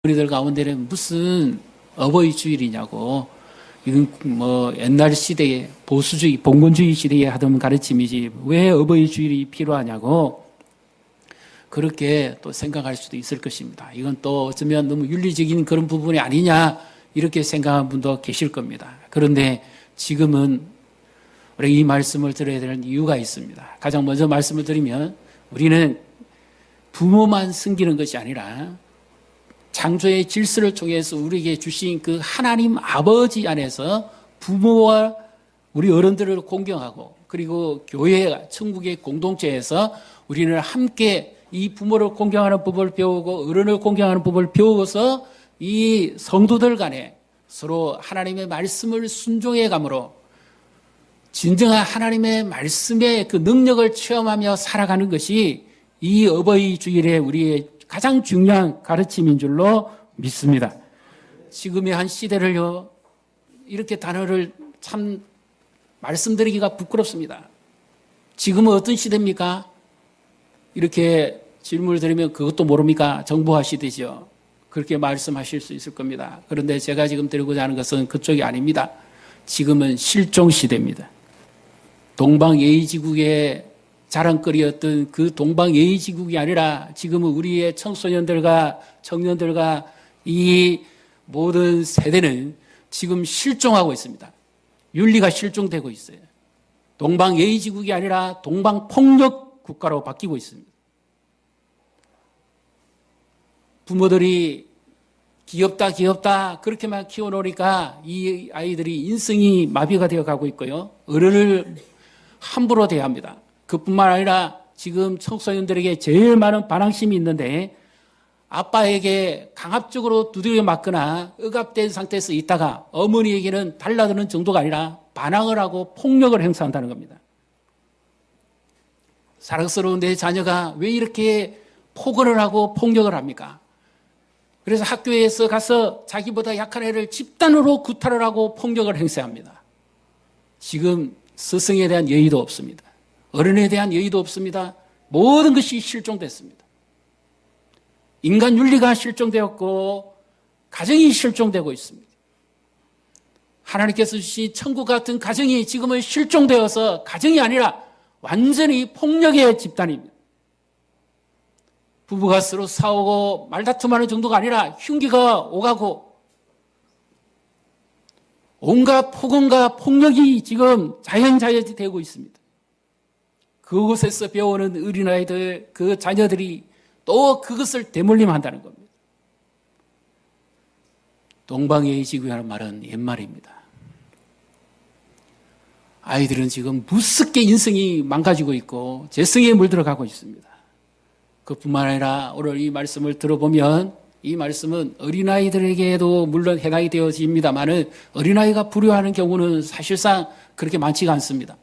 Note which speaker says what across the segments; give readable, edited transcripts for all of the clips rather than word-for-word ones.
Speaker 1: 우리들 가운데는 무슨 어버이 주일이냐고. 이건 뭐 옛날 시대에 보수주의, 봉건주의 시대에 하던 가르침이지 왜 어버이 주일이 필요하냐고 그렇게 또 생각할 수도 있을 것입니다. 이건 또 어쩌면 너무 윤리적인 그런 부분이 아니냐 이렇게 생각하는 분도 계실 겁니다. 그런데 지금은 우리가 이 말씀을 들어야 되는 이유가 있습니다. 가장 먼저 말씀을 드리면 우리는 부모만 섬기는 것이 아니라 창조의 질서를 통해서 우리에게 주신 그 하나님 아버지 안에서 부모와 우리 어른들을 공경하고 그리고 교회, 천국의 공동체에서 우리는 함께 이 부모를 공경하는 법을 배우고 어른을 공경하는 법을 배우고서 이 성도들 간에 서로 하나님의 말씀을 순종해 감으로 진정한 하나님의 말씀의 그 능력을 체험하며 살아가는 것이 이 어버이 주일에 우리의 가장 중요한 가르침인 줄로 믿습니다. 지금의 한 시대를요, 이렇게 단어를 참 말씀드리기가 부끄럽습니다. 지금은 어떤 시대입니까? 이렇게 질문을 드리면 그것도 모릅니까? 정보화 시대죠. 그렇게 말씀하실 수 있을 겁니다. 그런데 제가 지금 드리고자 하는 것은 그쪽이 아닙니다. 지금은 실종 시대입니다. 동방예의지국의 자랑거리였던 그 동방예의지국이 아니라 지금은 우리의 청소년들과 청년들과 이 모든 세대는 지금 실종하고 있습니다. 윤리가 실종되고 있어요. 동방예의지국이 아니라 동방폭력 국가로 바뀌고 있습니다. 부모들이 귀엽다 그렇게만 키워놓으니까 이 아이들이 인성이 마비가 되어가고 있고요. 어른을 함부로 대합니다. 그뿐만 아니라 지금 청소년들에게 제일 많은 반항심이 있는데 아빠에게 강압적으로 두드려 맞거나 억압된 상태에서 있다가 어머니에게는 달라드는 정도가 아니라 반항을 하고 폭력을 행사한다는 겁니다. 사랑스러운 내 자녀가 왜 이렇게 폭언을 하고 폭력을 합니까? 그래서 학교에서 가서 자기보다 약한 애를 집단으로 구타를 하고 폭력을 행사합니다. 지금 스승에 대한 예의도 없습니다. 어른에 대한 예의도 없습니다. 모든 것이 실종됐습니다. 인간 윤리가 실종되었고 가정이 실종되고 있습니다. 하나님께서 주신 천국 같은 가정이 지금은 실종되어서 가정이 아니라 완전히 폭력의 집단입니다. 부부가 서로 싸우고 말다툼하는 정도가 아니라 흉기가 오가고 온갖 폭언과 폭력이 지금 자연자연이 되고 있습니다. 그곳에서 배우는 어린아이들, 그 자녀들이 또 그것을 대물림한다는 겁니다. 동방예의지국이라는 말은 옛말입니다. 아이들은 지금 무섭게 인성이 망가지고 있고 재성에 물들어가고 있습니다. 그뿐만 아니라 오늘 이 말씀을 들어보면 이 말씀은 어린아이들에게도 물론 해당이 되어집니다만은 어린아이가 불효하는 경우는 사실상 그렇게 많지가 않습니다.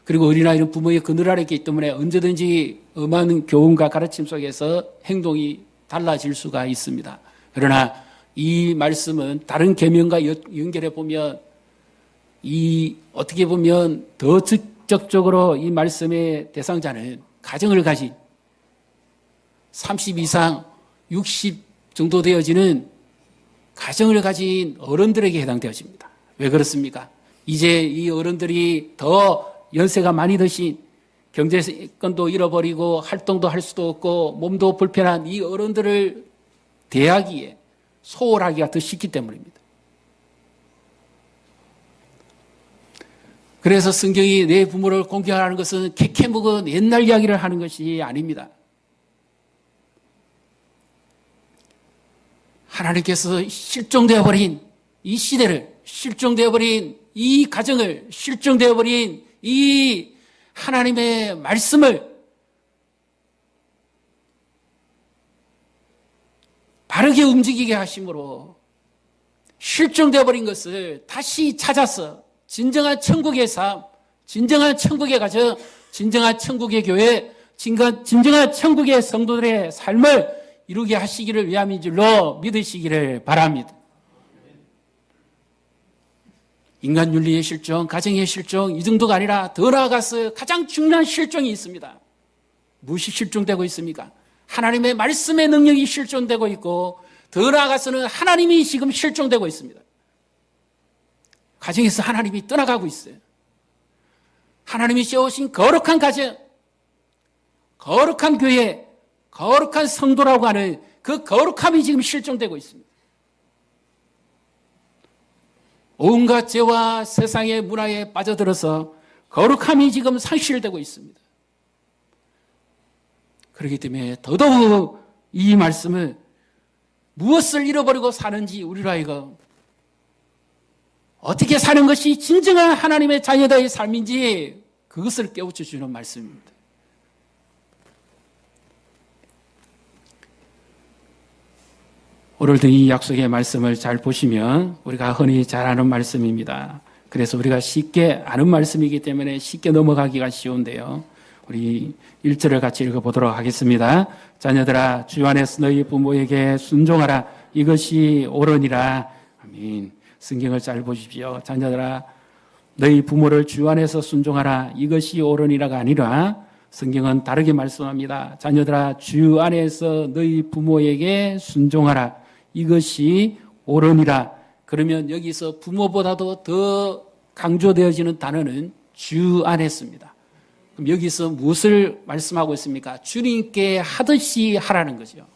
Speaker 1: 그리고 어린아이는 부모의 그늘 아래 있기 때문에 언제든지 엄한 교훈과 가르침 속에서 행동이 달라질 수가 있습니다. 그러나 이 말씀은 다른 계명과 연결해 보면 어떻게 보면 더 직접적으로 이 말씀의 대상자는 가정을 가진 30 이상 60 정도 되어지는 가정을 가진 어른들에게 해당되어집니다. 왜 그렇습니까? 이제 이 어른들이 더 연세가 많이 드신 경제권도 잃어버리고 활동도 할 수도 없고 몸도 불편한 이 어른들을 대하기에 소홀하기가 더 쉽기 때문입니다. 그래서 성경이 내 부모를 공경하는 것은 캐캐묵은 옛날 이야기를 하는 것이 아닙니다. 하나님께서 실종되어버린 이 시대를, 실종되어버린 이 가정을, 실종되어버린 이 하나님의 말씀을 바르게 움직이게 하심으로 실종되어버린 것을 다시 찾아서 진정한 천국의 삶, 진정한 천국의 가정, 진정한 천국의 교회, 진정한 천국의 성도들의 삶을 이루게 하시기를 위함인 줄로 믿으시기를 바랍니다. 인간 윤리의 실종, 가정의 실종 이 정도가 아니라 더 나아가서 가장 중요한 실종이 있습니다. 무엇이 실종되고 있습니까? 하나님의 말씀의 능력이 실종되고 있고 더 나아가서는 하나님이 지금 실종되고 있습니다. 가정에서 하나님이 떠나가고 있어요. 하나님이 세우신 거룩한 가정, 거룩한 교회, 거룩한 성도라고 하는 그 거룩함이 지금 실종되고 있습니다. 온갖 죄와 세상의 문화에 빠져들어서 거룩함이 지금 상실되고 있습니다. 그렇기 때문에 더더욱 이 말씀을 무엇을 잃어버리고 사는지 우리로 하여금 어떻게 사는 것이 진정한 하나님의 자녀들의 삶인지 그것을 깨우쳐 주는 말씀입니다. 오늘도 이 약속의 말씀을 잘 보시면 우리가 흔히 잘 아는 말씀입니다. 그래서 우리가 쉽게 아는 말씀이기 때문에 쉽게 넘어가기가 쉬운데요. 우리 1절을 같이 읽어보도록 하겠습니다. 자녀들아 주 안에서 너희 부모에게 순종하라. 이것이 옳으니라. 아멘. 성경을 잘 보십시오. 자녀들아 너희 부모를 주 안에서 순종하라. 이것이 옳으니라가 아니라 성경은 다르게 말씀합니다. 자녀들아 주 안에서 너희 부모에게 순종하라. 이것이 옳으니라. 그러면 여기서 부모보다도 더 강조되어지는 단어는 주 안에서입니다. 그럼 여기서 무엇을 말씀하고 있습니까? 주님께 하듯이 하라는 거죠.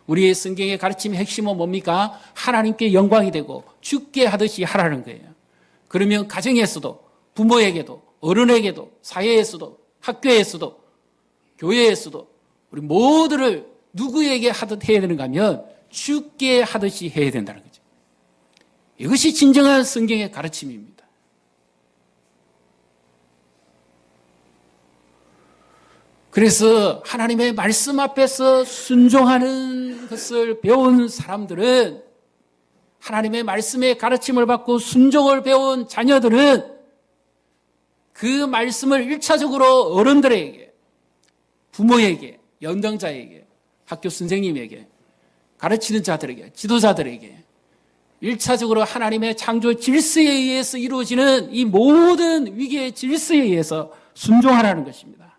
Speaker 1: 우리의 성경의 가르침의 핵심은 뭡니까? 하나님께 영광이 되고 주께 하듯이 하라는 거예요. 그러면 가정에서도 부모에게도 어른에게도 사회에서도 학교에서도 교회에서도 우리 모두를 누구에게 하듯 해야 되는가 하면 주께 하듯이 해야 된다는 거죠. 이것이 진정한 성경의 가르침입니다. 그래서 하나님의 말씀 앞에서 순종하는 것을 배운 사람들은 하나님의 말씀의 가르침을 받고 순종을 배운 자녀들은 그 말씀을 1차적으로 어른들에게, 부모에게, 연장자에게, 학교 선생님에게, 가르치는 자들에게, 지도자들에게 1차적으로 하나님의 창조 질서에 의해서 이루어지는 이 모든 위계의 질서에 의해서 순종하라는 것입니다.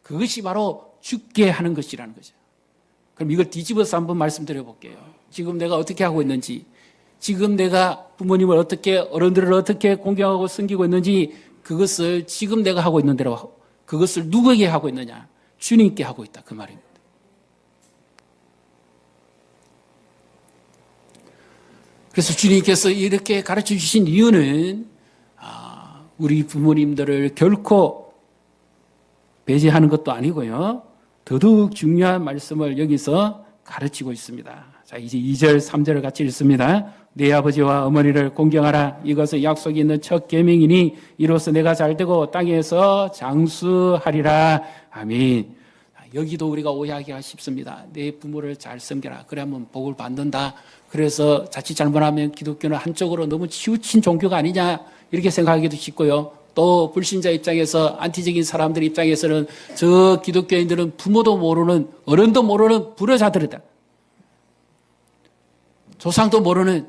Speaker 1: 그것이 바로 죽게 하는 것이라는 거죠. 그럼 이걸 뒤집어서 한번 말씀드려 볼게요. 지금 내가 어떻게 하고 있는지, 지금 내가 부모님을 어떻게, 어른들을 어떻게 공경하고 섬기고 있는지 그것을 지금 내가 하고 있는 대로 그것을 누구에게 하고 있느냐? 주님께 하고 있다. 그 말입니다. 그래서 주님께서 이렇게 가르쳐 주신 이유는 우리 부모님들을 결코 배제하는 것도 아니고요. 더더욱 중요한 말씀을 여기서 가르치고 있습니다. 자, 이제 2절, 3절을 같이 읽습니다. 내 아버지와 어머니를 공경하라. 이것은 약속이 있는 첫 계명이니 이로써 내가 잘되고 땅에서 장수하리라. 아멘. 여기도 우리가 오해하기가 쉽습니다. 내 부모를 잘 섬겨라. 그러면 복을 받는다. 그래서 자칫 잘못하면 기독교는 한쪽으로 너무 치우친 종교가 아니냐 이렇게 생각하기도 쉽고요. 또 불신자 입장에서 안티적인 사람들 입장에서는 저 기독교인들은 부모도 모르는 어른도 모르는 불효자들이다. 조상도 모르는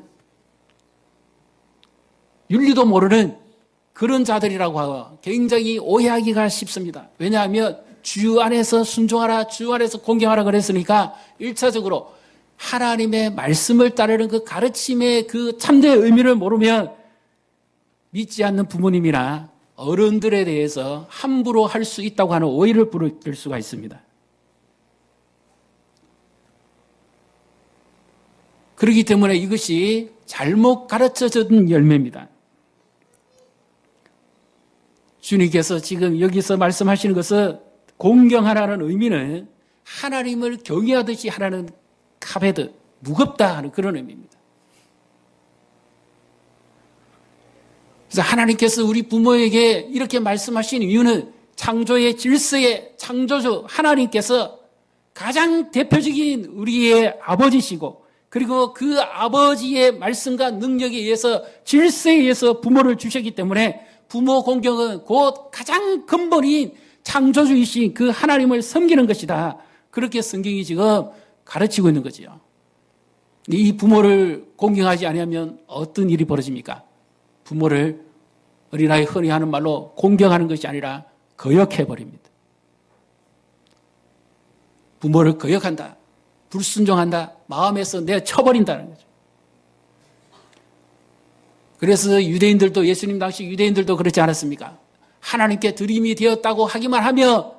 Speaker 1: 윤리도 모르는 그런 자들이라고 하고 굉장히 오해하기가 쉽습니다. 왜냐하면 주 안에서 순종하라, 주 안에서 공경하라 그랬으니까 1차적으로 하나님의 말씀을 따르는 그 가르침의 그 참된 의미를 모르면 믿지 않는 부모님이나 어른들에 대해서 함부로 할 수 있다고 하는 오해를 부를 수가 있습니다. 그렇기 때문에 이것이 잘못 가르쳐진 열매입니다. 주님께서 지금 여기서 말씀하시는 것은 공경하라는 의미는 하나님을 경외하듯이 하라는 카베드, 무겁다 하는 그런 의미입니다. 그래서 하나님께서 우리 부모에게 이렇게 말씀하신 이유는 창조의 질서의 창조주 하나님께서 가장 대표적인 우리의 아버지시고 그리고 그 아버지의 말씀과 능력에 의해서 질서에 의해서 부모를 주셨기 때문에 부모 공경은 곧 가장 근본인 창조주이신 그 하나님을 섬기는 것이다. 그렇게 성경이 지금 가르치고 있는 거지요. 이 부모를 공경하지 않으면 어떤 일이 벌어집니까? 부모를 어린아이 흔히 하는 말로 공경하는 것이 아니라 거역해버립니다. 부모를 거역한다. 불순종한다. 마음에서 내가 쳐버린다는 거죠. 그래서 유대인들도 예수님 당시 유대인들도 그렇지 않았습니까? 하나님께 드림이 되었다고 하기만 하며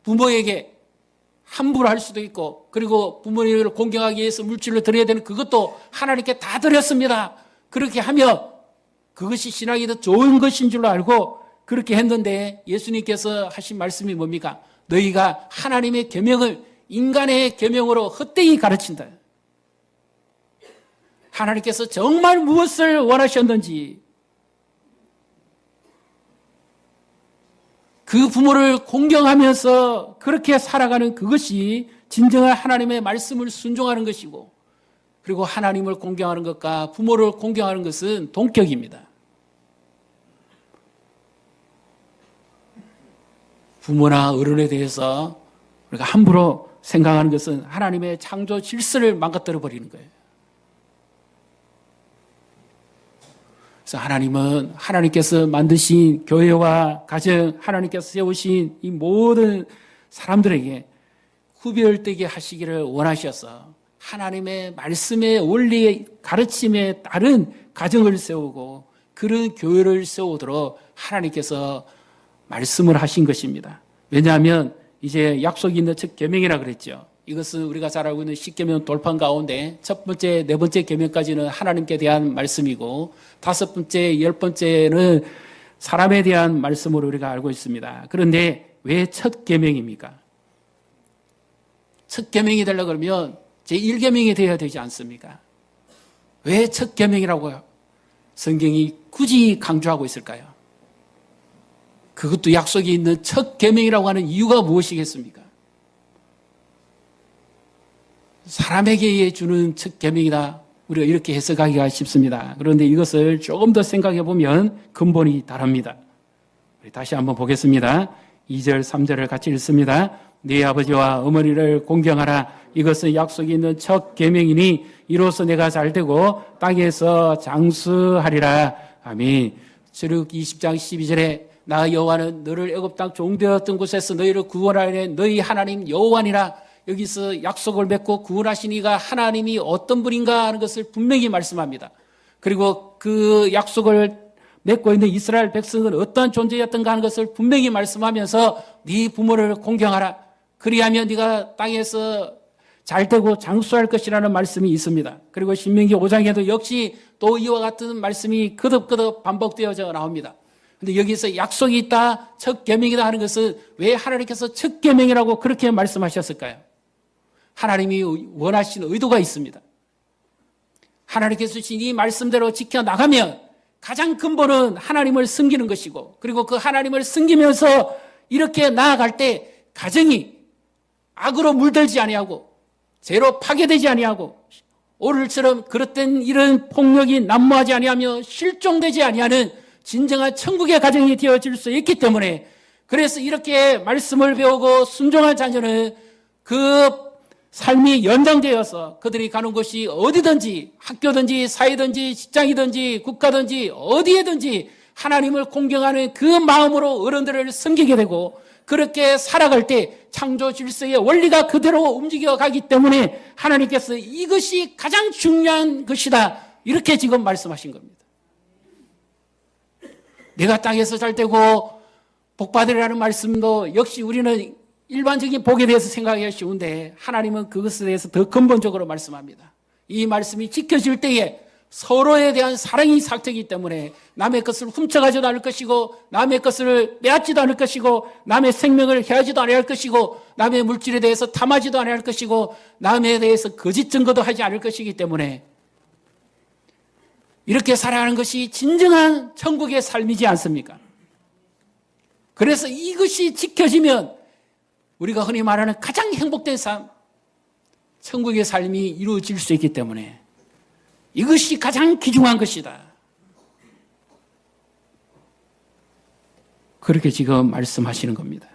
Speaker 1: 부모에게 함부로 할 수도 있고 그리고 부모님을 공경하기 위해서 물질을 드려야 되는 그것도 하나님께 다 드렸습니다. 그렇게 하며 그것이 신앙이 더 좋은 것인 줄로 알고 그렇게 했는데 예수님께서 하신 말씀이 뭡니까? 너희가 하나님의 계명을 인간의 계명으로 헛되이 가르친다. 하나님께서 정말 무엇을 원하셨는지 그 부모를 공경하면서 그렇게 살아가는 그것이 진정한 하나님의 말씀을 순종하는 것이고 그리고 하나님을 공경하는 것과 부모를 공경하는 것은 동격입니다. 부모나 어른에 대해서 우리가 함부로 생각하는 것은 하나님의 창조 질서를 망가뜨려 버리는 거예요. 그래서 하나님은 하나님께서 만드신 교회와 가정, 하나님께서 세우신 이 모든 사람들에게 구별되게 하시기를 원하셔서 하나님의 말씀의 원리의 가르침에 따른 가정을 세우고 그런 교회를 세우도록 하나님께서 말씀을 하신 것입니다. 왜냐하면 이제 약속이 있는 첫 계명이라 그랬죠. 이것은 우리가 잘 알고 있는 10계명 돌판 가운데 첫 번째, 네 번째 계명까지는 하나님께 대한 말씀이고 다섯 번째, 열 번째는 사람에 대한 말씀으로 우리가 알고 있습니다. 그런데 왜 첫 계명입니까? 첫 계명이 되려고 그러면 제1계명이 되어야 되지 않습니까? 왜 첫 계명이라고 성경이 굳이 강조하고 있을까요? 그것도 약속이 있는 첫 계명이라고 하는 이유가 무엇이겠습니까? 사람에게 주는 첫 계명이다. 우리가 이렇게 해석하기가 쉽습니다. 그런데 이것을 조금 더 생각해 보면 근본이 다릅니다. 다시 한번 보겠습니다. 2절, 3절을 같이 읽습니다. 네 아버지와 어머니를 공경하라. 이것은 약속이 있는 첫 계명이니 이로써 내가 잘되고 땅에서 장수하리라. 아멘. 출애굽 20장 12절에 나 여호와는 너를 애굽 땅 종되었던 곳에서 너희를 구원하려 너희 하나님 여호와니라. 여기서 약속을 맺고 구원하신 이가 하나님이 어떤 분인가 하는 것을 분명히 말씀합니다. 그리고 그 약속을 맺고 있는 이스라엘 백성은 어떠한 존재였던가 하는 것을 분명히 말씀하면서 네 부모를 공경하라. 그리하면 네가 땅에서 잘되고 장수할 것이라는 말씀이 있습니다. 그리고 신명기 5장에도 역시 또 이와 같은 말씀이 거듭거듭 반복되어져 나옵니다. 근데 여기서 약속이 있다, 첫 계명이다 하는 것은 왜 하나님께서 첫 계명이라고 그렇게 말씀하셨을까요? 하나님이 원하신 의도가 있습니다. 하나님께서 주신 이 말씀대로 지켜나가면 가장 근본은 하나님을 섬기는 것이고 그리고 그 하나님을 섬기면서 이렇게 나아갈 때 가정이 악으로 물들지 아니하고 죄로 파괴되지 아니하고 오늘처럼 그릇된 이런 폭력이 난무하지 아니하며 실종되지 아니하는 진정한 천국의 가정이 되어질 수 있기 때문에 그래서 이렇게 말씀을 배우고 순종한 자녀는 그 삶이 연장되어서 그들이 가는 곳이 어디든지 학교든지 사회든지 직장이든지 국가든지 어디에든지 하나님을 공경하는 그 마음으로 어른들을 섬기게 되고 그렇게 살아갈 때 창조 질서의 원리가 그대로 움직여가기 때문에 하나님께서 이것이 가장 중요한 것이다 이렇게 지금 말씀하신 겁니다. 내가 땅에서 잘되고 복받으리라는 말씀도 역시 우리는 일반적인 복에 대해서 생각하기가 쉬운데 하나님은 그것에 대해서 더 근본적으로 말씀합니다. 이 말씀이 지켜질 때에 서로에 대한 사랑이 삭되기 때문에 남의 것을 훔쳐가지도 않을 것이고 남의 것을 빼앗지도 않을 것이고 남의 생명을 해하지도 않을 것이고 남의 물질에 대해서 탐하지도 않을 것이고 남에 대해서 거짓 증거도 하지 않을 것이기 때문에 이렇게 살아가는 것이 진정한 천국의 삶이지 않습니까? 그래서 이것이 지켜지면 우리가 흔히 말하는 가장 행복된 삶, 천국의 삶이 이루어질 수 있기 때문에 이것이 가장 귀중한 것이다. 그렇게 지금 말씀하시는 겁니다.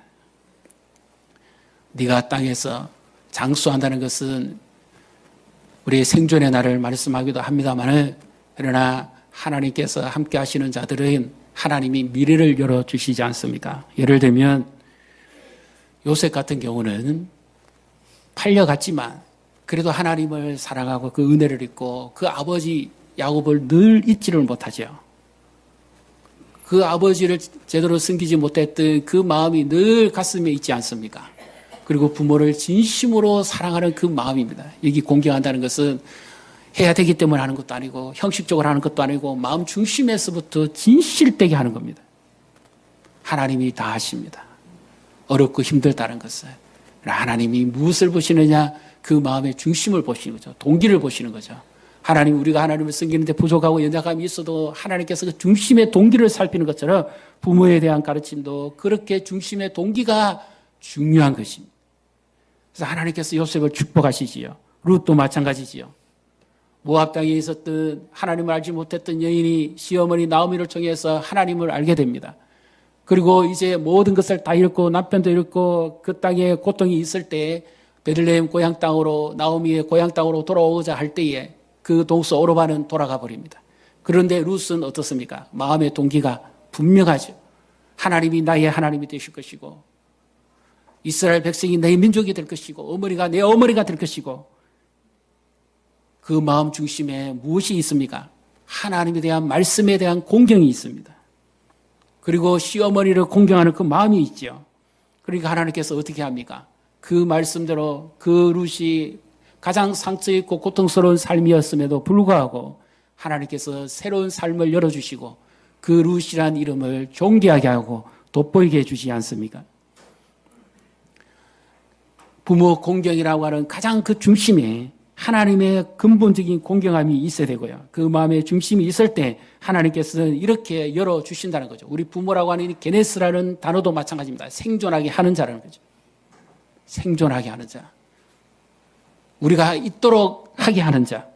Speaker 1: 네가 땅에서 장수한다는 것은 우리의 생존의 날을 말씀하기도 합니다만 그러나 하나님께서 함께 하시는 자들은 하나님이 미래를 열어주시지 않습니까? 예를 들면 요셉 같은 경우는 팔려갔지만 그래도 하나님을 사랑하고 그 은혜를 잊고 그 아버지 야곱을 늘 잊지를 못하죠. 그 아버지를 제대로 섬기지 못했던 그 마음이 늘 가슴에 있지 않습니까? 그리고 부모를 진심으로 사랑하는 그 마음입니다. 여기 공경한다는 것은 해야 되기 때문에 하는 것도 아니고 형식적으로 하는 것도 아니고 마음 중심에서부터 진실되게 하는 겁니다. 하나님이 다 하십니다. 어렵고 힘들다는 것은 하나님이 무엇을 보시느냐, 그 마음의 중심을 보시는 거죠. 동기를 보시는 거죠. 하나님, 우리가 하나님을 섬기는데 부족하고 연약함이 있어도 하나님께서 그 중심의 동기를 살피는 것처럼 부모에 대한 가르침도 그렇게 중심의 동기가 중요한 것입니다. 그래서 하나님께서 요셉을 축복하시지요. 룻도 마찬가지지요. 모압 땅에 있었던 하나님을 알지 못했던 여인이 시어머니 나오미를 통해서 하나님을 알게 됩니다. 그리고 이제 모든 것을 다 잃고 남편도 잃고 그 땅에 고통이 있을 때 베들레헴 고향 땅으로, 나오미의 고향 땅으로 돌아오고자 할 때에 그 동서 오르반은 돌아가 버립니다. 그런데 룻은 어떻습니까? 마음의 동기가 분명하죠. 하나님이 나의 하나님이 되실 것이고 이스라엘 백성이 내 민족이 될 것이고 어머니가 내 어머니가 될 것이고, 그 마음 중심에 무엇이 있습니까? 하나님에 대한 말씀에 대한 공경이 있습니다. 그리고 시어머니를 공경하는 그 마음이 있죠. 그러니까 하나님께서 어떻게 합니까? 그 말씀대로 그 룻이 가장 상처 있고 고통스러운 삶이었음에도 불구하고 하나님께서 새로운 삶을 열어주시고 그 룻이란 이름을 존귀하게 하고 돋보이게 해주지 않습니까? 부모 공경이라고 하는 가장 그 중심에 하나님의 근본적인 공경함이 있어야 되고요. 그 마음의 중심이 있을 때 하나님께서는 이렇게 열어주신다는 거죠. 우리 부모라고 하는 게네스라는 단어도 마찬가지입니다. 생존하게 하는 자라는 거죠. 생존하게 하는 자. 우리가 있도록 하게 하는 자.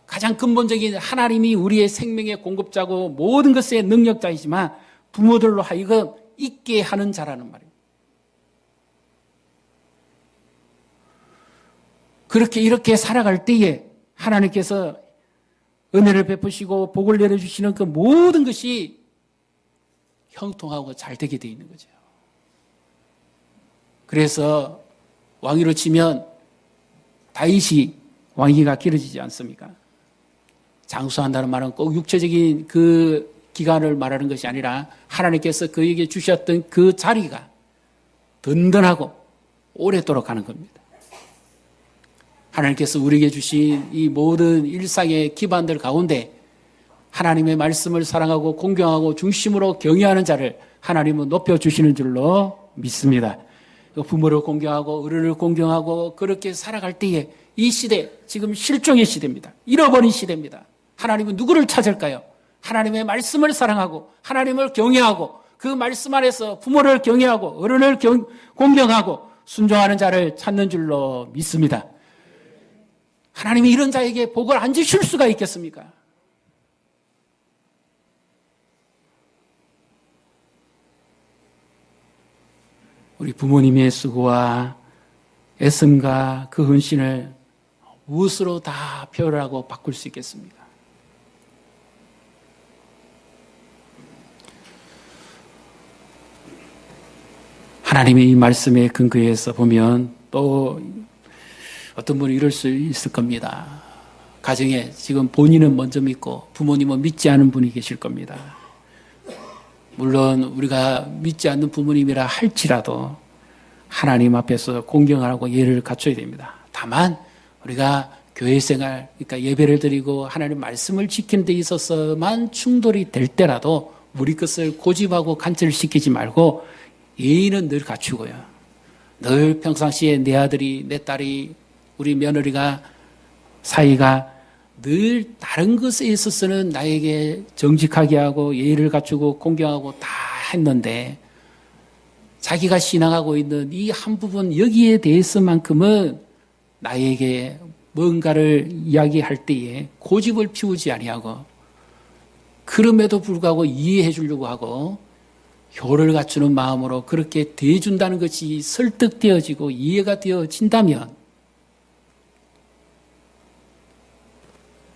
Speaker 1: 가장 근본적인 하나님이 우리의 생명의 공급자고 모든 것의 능력자이지만 부모들로 하여금 있게 하는 자라는 말이에요. 그렇게 이렇게 살아갈 때에 하나님께서 은혜를 베푸시고 복을 내려주시는 그 모든 것이 형통하고 잘 되게 되어 있는 거죠. 그래서 왕위로 치면 다윗이 왕위가 길어지지 않습니까? 장수한다는 말은 꼭 육체적인 그 기간을 말하는 것이 아니라 하나님께서 그에게 주셨던 그 자리가 든든하고 오랫도록 가는 겁니다. 하나님께서 우리에게 주신 이 모든 일상의 기반들 가운데 하나님의 말씀을 사랑하고 공경하고 중심으로 경외하는 자를 하나님은 높여주시는 줄로 믿습니다. 부모를 공경하고 어른을 공경하고 그렇게 살아갈 때에 이 시대, 지금 실종의 시대입니다. 잃어버린 시대입니다. 하나님은 누구를 찾을까요? 하나님의 말씀을 사랑하고 하나님을 경외하고 그 말씀 안에서 부모를 경외하고 어른을 공경하고 순종하는 자를 찾는 줄로 믿습니다. 하나님이 이런 자에게 복을 안 주실 수가 있겠습니까? 우리 부모님의 수고와 애씀과 그 헌신을 무엇으로 다 표현하고 바꿀 수 있겠습니까? 하나님의 이 말씀에 근거해서 보면 또 어떤 분이 이럴 수 있을 겁니다. 가정에 지금 본인은 먼저 믿고 부모님은 믿지 않은 분이 계실 겁니다. 물론 우리가 믿지 않는 부모님이라 할지라도 하나님 앞에서 공경하고 예를 갖춰야 됩니다. 다만 우리가 교회 생활, 그러니까 예배를 드리고 하나님 말씀을 지키는 데 있어서만 충돌이 될 때라도 우리 것을 고집하고 간절시키지 말고 예의는 늘 갖추고요. 늘 평상시에 내 아들이, 내 딸이, 우리 며느리가 사이가 늘 다른 것에 있어서는 나에게 정직하게 하고 예의를 갖추고 공경하고 다 했는데 자기가 신앙하고 있는 이 한 부분 여기에 대해서만큼은 나에게 뭔가를 이야기할 때에 고집을 피우지 아니하고 그럼에도 불구하고 이해해 주려고 하고 효를 갖추는 마음으로 그렇게 대해준다는 것이 설득되어지고 이해가 되어진다면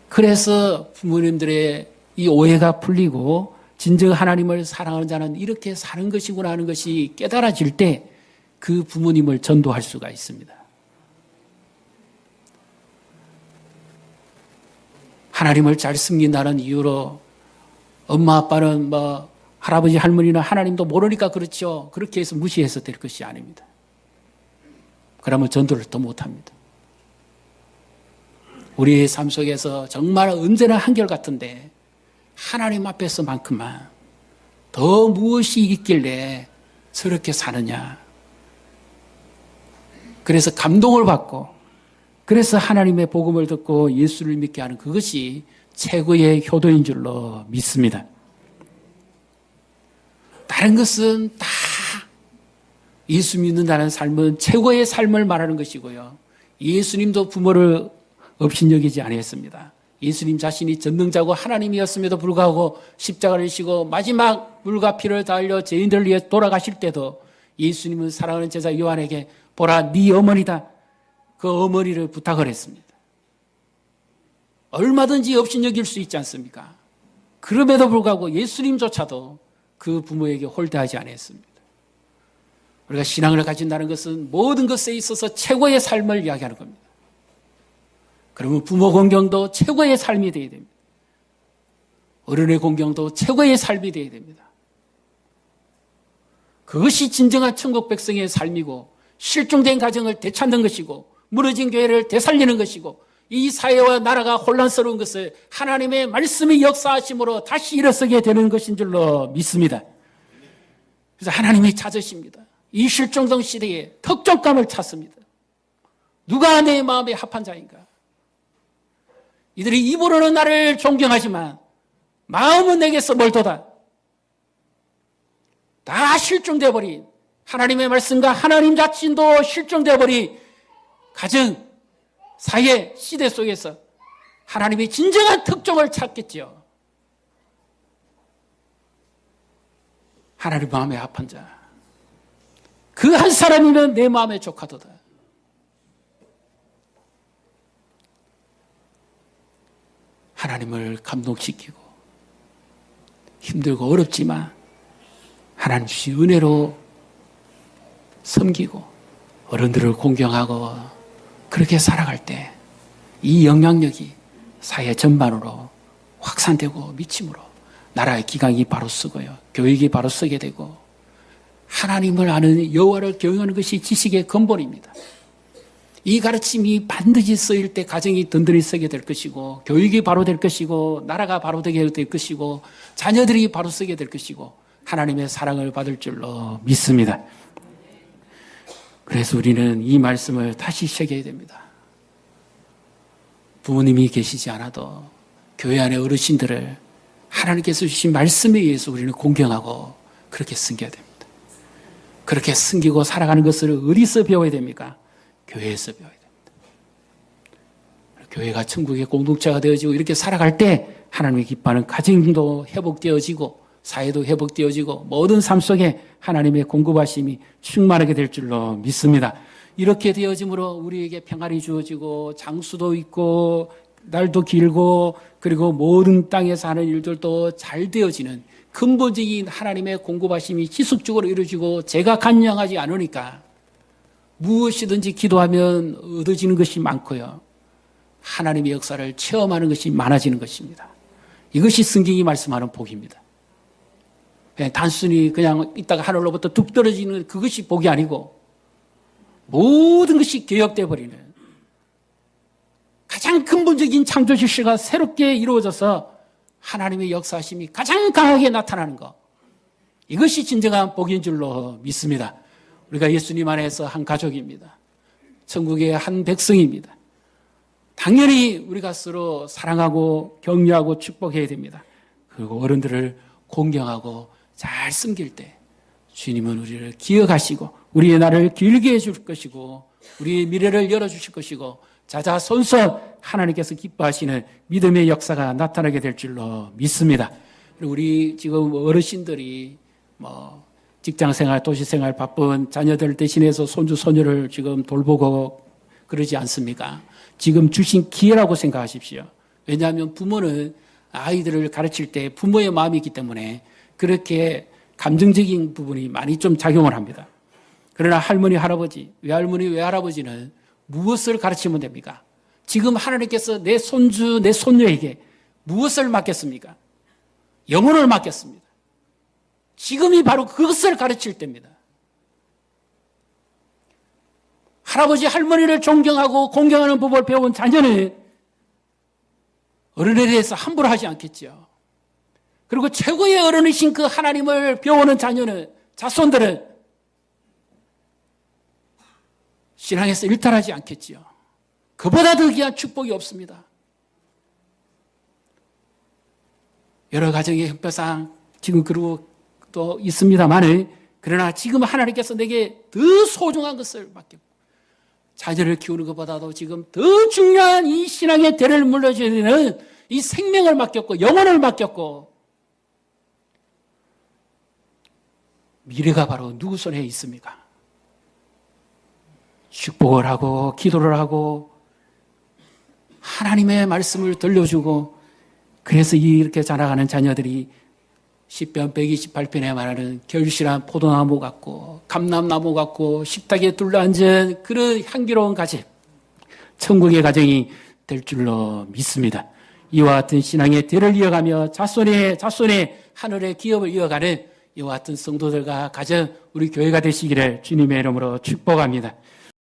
Speaker 1: 그래서 부모님들의 이 오해가 풀리고 진정 하나님을 사랑하는 자는 이렇게 사는 것이구나 하는 것이 깨달아질 때 그 부모님을 전도할 수가 있습니다. 하나님을 잘 숨긴다는 이유로 엄마 아빠는 할아버지 할머니는 하나님도 모르니까 그렇죠. 그렇게 해서 무시해서 될 것이 아닙니다. 그러면 전도를 더 못합니다. 우리의 삶 속에서 정말 언제나 한결같은데 하나님 앞에서만큼만 더 무엇이 있길래 저렇게 사느냐. 그래서 감동을 받고 그래서 하나님의 복음을 듣고 예수를 믿게 하는 그것이 최고의 효도인 줄로 믿습니다. 다른 것은 다 예수 믿는다는 삶은 최고의 삶을 말하는 것이고요. 예수님도 부모를 업신여기지 아니했습니다. 예수님 자신이 전능자고 하나님이었음에도 불구하고 십자가를 지고 마지막 물과 피를 달려 죄인들을 위해 돌아가실 때도 예수님은 사랑하는 제자 요한에게 보라 네 어머니다. 그 어머니를 부탁을 했습니다. 얼마든지 업신여길 수 있지 않습니까? 그럼에도 불구하고 예수님조차도 그 부모에게 홀대하지 않았습니다. 우리가 신앙을 가진다는 것은 모든 것에 있어서 최고의 삶을 이야기하는 겁니다. 그러면 부모 공경도 최고의 삶이 되어야 됩니다. 어른의 공경도 최고의 삶이 되어야 됩니다. 그것이 진정한 천국 백성의 삶이고 실종된 가정을 되찾는 것이고 무너진 교회를 되살리는 것이고 이 사회와 나라가 혼란스러운 것을 하나님의 말씀이 역사하심으로 다시 일어서게 되는 것인 줄로 믿습니다. 그래서 하나님이 찾으십니다. 이 실종된 시대에 특종감을 찾습니다. 누가 내 마음에 합한 자인가? 이들이 입으로는 나를 존경하지만 마음은 내게서 멀도다. 다 실종되어 버린 하나님의 말씀과 하나님 자신도 실종되어 버린 가정, 사회, 시대 속에서 하나님의 진정한 특종을 찾겠지요. 하나님 마음에 합한 자. 그 한 사람이면 내 마음에 족하도다. 하나님을 감동시키고 힘들고 어렵지만 하나님 주신 은혜로 섬기고 어른들을 공경하고 그렇게 살아갈 때 이 영향력이 사회 전반으로 확산되고 미침으로 나라의 기강이 바로 서고요. 교육이 바로 서게 되고 하나님을 아는 여호와를 경외하는 것이 지식의 근본입니다. 이 가르침이 반드시 쓰일 때 가정이 든든히 서게 될 것이고 교육이 바로 될 것이고 나라가 바로 되게 될 것이고 자녀들이 바로 서게 될 것이고 하나님의 사랑을 받을 줄로 믿습니다. 그래서 우리는 이 말씀을 다시 새겨야 됩니다. 부모님이 계시지 않아도 교회 안의 어르신들을 하나님께서 주신 말씀에 의해서 우리는 공경하고 그렇게 섬겨야 됩니다. 그렇게 섬기고 살아가는 것을 어디서 배워야 됩니까? 교회에서 배워야 됩니다. 교회가 천국의 공동체가 되어지고 이렇게 살아갈 때 하나님의 기뻐하는 가정도 회복되어지고 사회도 회복되어지고 모든 삶 속에 하나님의 공급하심이 충만하게 될 줄로 믿습니다. 이렇게 되어짐으로 우리에게 평안이 주어지고 장수도 있고 날도 길고 그리고 모든 땅에서 하는 일들도 잘 되어지는 근본적인 하나님의 공급하심이 지속적으로 이루어지고 제가 간영하지 않으니까 무엇이든지 기도하면 얻어지는 것이 많고요. 하나님의 역사를 체험하는 것이 많아지는 것입니다. 이것이 성경이 말씀하는 복입니다. 단순히 그냥 있다가 하늘로부터 뚝 떨어지는 그것이 복이 아니고 모든 것이 개혁되어 버리는 가장 근본적인 창조 실체가 새롭게 이루어져서 하나님의 역사심이 가장 강하게 나타나는 것. 이것이 진정한 복인 줄로 믿습니다. 우리가 예수님 안에서 한 가족입니다. 천국의 한 백성입니다. 당연히 우리가 서로 사랑하고 격려하고 축복해야 됩니다. 그리고 어른들을 공경하고 잘 섬길 때 주님은 우리를 기억하시고 우리의 날을 길게 해줄 것이고 우리의 미래를 열어주실 것이고 자자손손 하나님께서 기뻐하시는 믿음의 역사가 나타나게 될 줄로 믿습니다. 우리 지금 어르신들이 직장생활, 도시생활 바쁜 자녀들 대신해서 손주, 손녀를 지금 돌보고 그러지 않습니까? 지금 주신 기회라고 생각하십시오. 왜냐하면 부모는 아이들을 가르칠 때 부모의 마음이 있기 때문에 그렇게 감정적인 부분이 많이 좀 작용을 합니다. 그러나 할머니, 할아버지, 외할머니, 외할아버지는 무엇을 가르치면 됩니까? 지금 하나님께서 내 손주, 내 손녀에게 무엇을 맡겼습니까? 영혼을 맡겼습니다. 지금이 바로 그것을 가르칠 때입니다. 할아버지, 할머니를 존경하고 공경하는 법을 배운 자녀는 어른에 대해서 함부로 하지 않겠죠. 그리고 최고의 어른이신 그 하나님을 배우는 자녀는, 자손들은 신앙에서 일탈하지 않겠죠. 그보다 더 귀한 축복이 없습니다. 여러 가정의 형편상 지금 그러고 또 있습니다만, 그러나 지금 하나님께서 내게 더 소중한 것을 맡겼고, 자녀를 키우는 것보다도 지금 더 중요한 이 신앙의 대를 물려줘야 되는 이 생명을 맡겼고, 영혼을 맡겼고, 미래가 바로 누구 손에 있습니까? 축복을 하고 기도를 하고 하나님의 말씀을 들려주고, 그래서 이렇게 자라가는 자녀들이 시편 128편에 말하는 결실한 포도나무 같고 감람나무 같고 식탁에 둘러앉은 그런 향기로운 가정, 천국의 가정이 될 줄로 믿습니다. 이와 같은 신앙의 대를 이어가며 자손의 하늘의 기업을 이어가는 이와 같은 성도들과 가정, 우리 교회가 되시기를 주님의 이름으로 축복합니다.